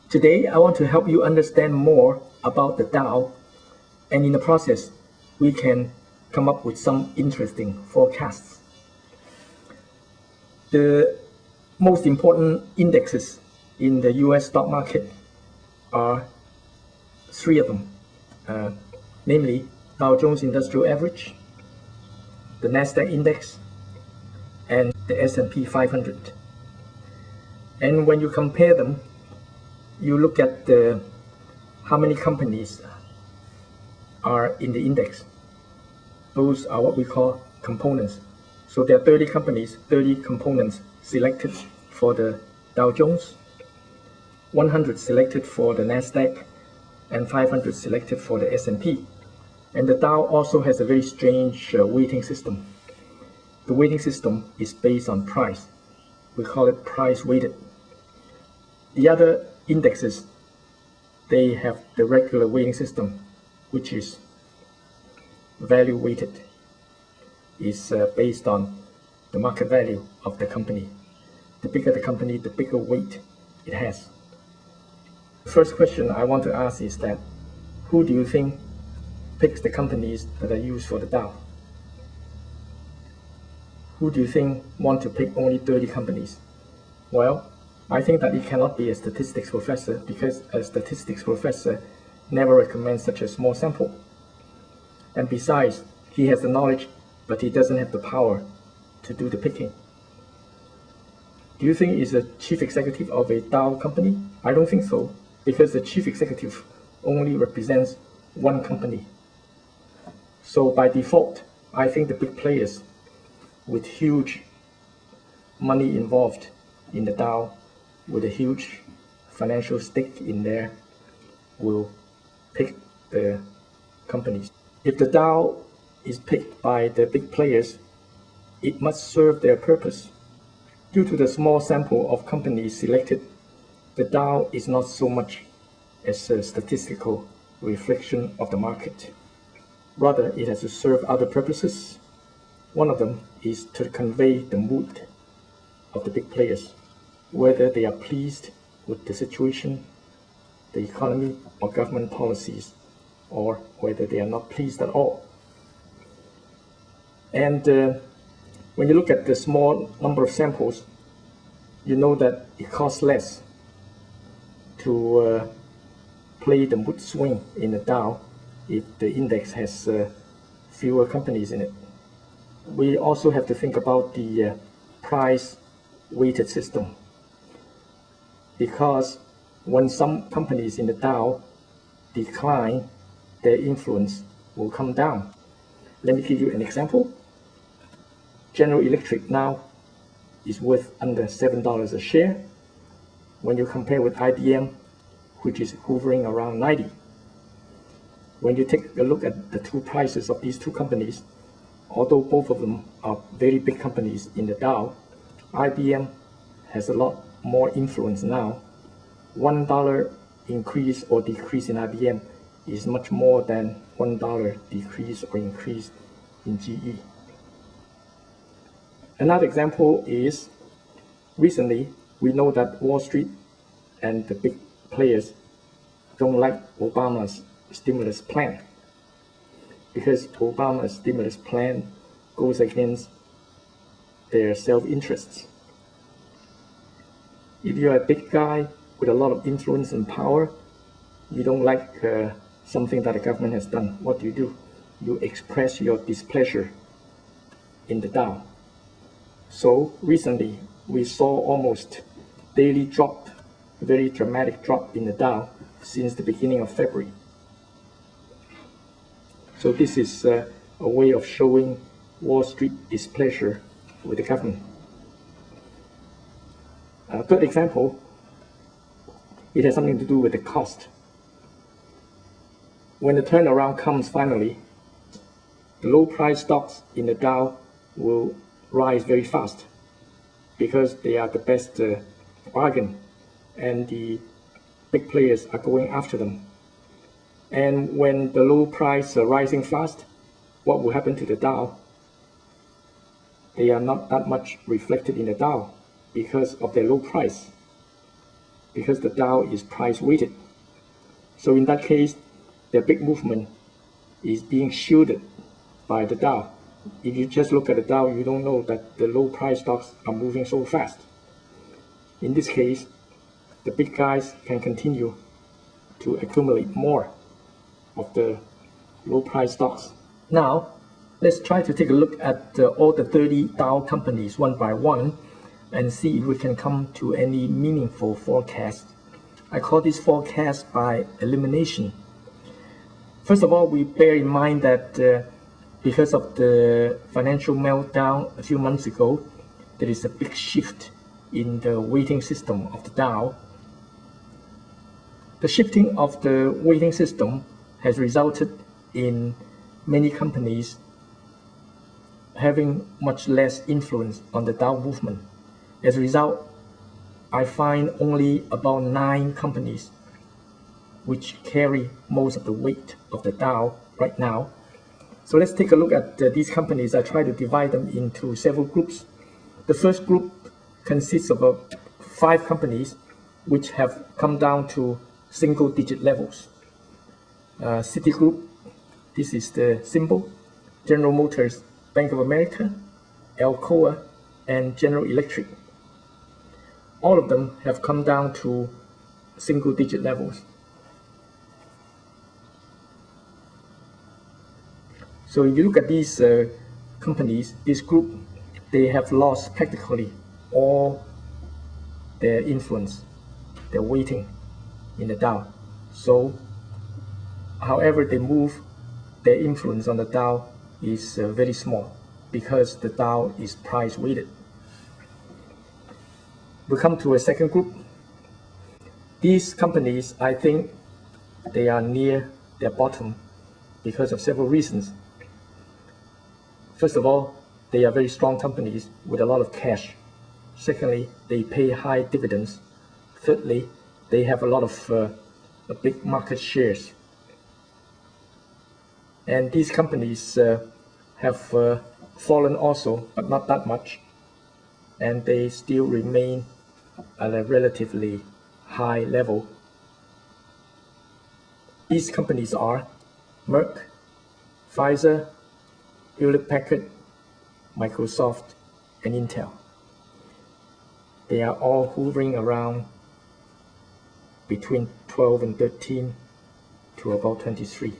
Today, I want to help you understand more about the Dow, and in the process, we can come up with some interesting forecasts. The most important indexes in the US stock market are three of them, namely Dow Jones Industrial Average, the Nasdaq Index, and the S&P 500. And when you compare them, you look at how many companies are in the index. Those are what we call components. So there are 30 companies, 30 components selected for the Dow Jones, 100 selected for the Nasdaq, and 500 selected for the S&P. And the Dow also has a very strange weighting system. The weighting system is based on price. We call it price weighted. The other indexes, they have the regular weighting system, which is value weighted. Is based on the market value of the company. The bigger the company, the bigger weight it has. The first question I want to ask is that, who do you think picks the companies that are used for the Dow? Who do you think want to pick only 30 companies? Well, I think that it cannot be a statistics professor, because a statistics professor never recommends such a small sample. And besides, he has the knowledge, but he doesn't have the power to do the picking. Do you think he's a chief executive of a Dow company? I don't think so, because the chief executive only represents one company. So by default, I think the big players with huge money involved in the Dow, with a huge financial stake in there, will pick the companies. If the Dow is picked by the big players, it must serve their purpose. Due to the small sample of companies selected, the Dow is not so much as a statistical reflection of the market. Rather, it has to serve other purposes. One of them is to convey the mood of the big players, whether they are pleased with the situation, the economy, or government policies, or whether they are not pleased at all. And when you look at the small number of samples, you know that it costs less to play the mood swing in the Dow if the index has fewer companies in it. We also have to think about the price-weighted system, because when some companies in the Dow decline, their influence will come down. Let me give you an example. General Electric now is worth under $7 a share when you compare with IBM, which is hovering around 90. When you take a look at the two prices of these two companies, although both of them are very big companies in the Dow, IBM has a lot more influence now. $1 increase or decrease in IBM is much more than $1 decrease or increase in GE. Another example is, recently we know that Wall Street and the big players don't like Obama's stimulus plan, because Obama's stimulus plan goes against their self-interests. If you're a big guy with a lot of influence and power, you don't like something that the government has done, what do? You express your displeasure in the Dow. So recently, we saw almost daily drop, very dramatic drop in the Dow since the beginning of February. So this is a way of showing Wall Street displeasure with the government. Third example, it has something to do with the cost. When the turnaround comes finally, the low price stocks in the Dow will rise very fast because they are the best bargain, and the big players are going after them. And when the low price are rising fast, what will happen to the Dow? They are not that much reflected in the Dow because of their low price. because the Dow is price weighted. So in that case, the big movement is being shielded by the Dow. If you just look at the Dow, you don't know that the low price stocks are moving so fast. In this case, the big guys can continue to accumulate more of the low price stocks. Now, let's try to take a look at all the 30 Dow companies one by one and see if we can come to any meaningful forecast. I call this forecast by elimination. First of all, we bear in mind that because of the financial meltdown a few months ago, there is a big shift in the weighting system of the Dow. The shifting of the weighting system has resulted in many companies having much less influence on the Dow movement. As a result, I find only about 9 companies which carry most of the weight of the Dow right now. So let's take a look at these companies. I try to divide them into several groups. The first group consists of 5 companies which have come down to single-digit levels. Citigroup, this is the symbol. General Motors, Bank of America, Alcoa, and General Electric. All of them have come down to single-digit levels. So if you look at these companies, this group, they have lost practically all their influence, their weighting in the Dow. So however they move, their influence on the Dow is very small because the Dow is price weighted. We come to a second group. These companies, I think they are near their bottom because of several reasons. First of all, they are very strong companies with a lot of cash. Secondly, they pay high dividends. Thirdly, they have a lot of big market shares. And these companies have fallen also, but not that much. And they still remain at a relatively high level. These companies are Merck, Pfizer, Hewlett-Packard, Microsoft, and Intel. They are all hovering around between 12 and 13 to about 23.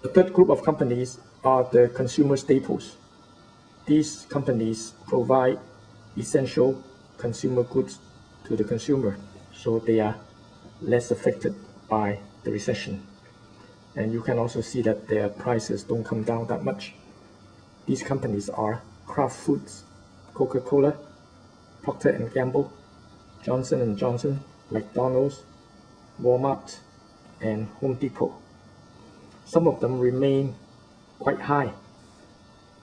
The third group of companies are the consumer staples. These companies provide essential consumer goods to the consumer, so they are less affected by the recession. And you can also see that their prices don't come down that much. These companies are Kraft Foods, Coca-Cola, Procter & Gamble, Johnson & Johnson, McDonald's, Walmart, and Home Depot. Some of them remain quite high.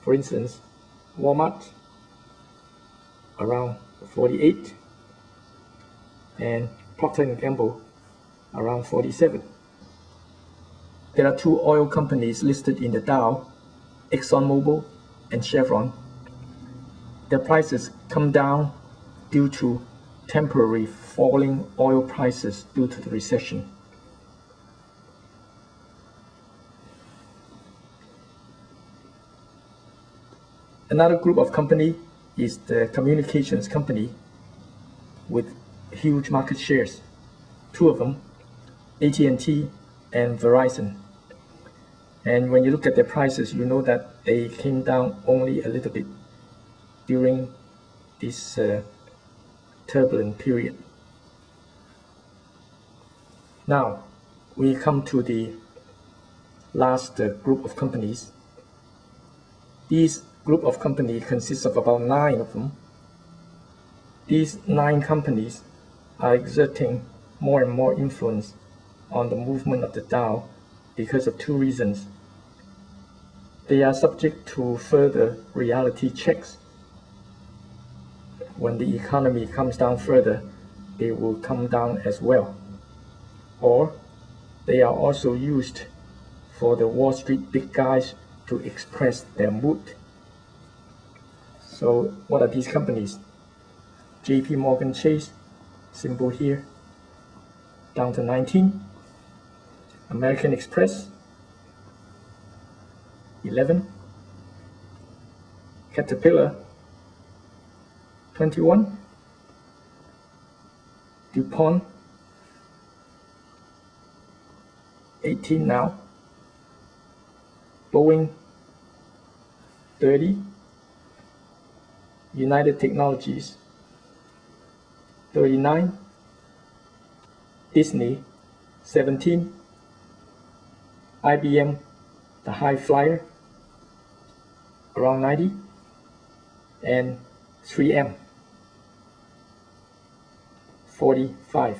For instance, Walmart around 48 and Procter & Gamble around 47. There are 2 oil companies listed in the Dow, ExxonMobil and Chevron. Their prices come down due to temporary falling oil prices due to the recession. Another group of company is the communications company with huge market shares. 2 of them, AT&T and Verizon. And when you look at their prices, you know that they came down only a little bit during this turbulent period. Now, we come to the last group of companies. These group of companies consists of about 9 of them. These 9 companies are exerting more and more influence on the movement of the Dow because of 2 reasons. They are subject to further reality checks. When the economy comes down further, they will come down as well. Or they are also used for the Wall Street big guys to express their mood. So what are these companies? JP Morgan Chase, symbol here, down to 19. American Express, 11. Caterpillar, 21. DuPont, 18 now. Boeing, 30. United Technologies, 39. Disney, 17. IBM, the high flyer, around 90. And 3M, 45.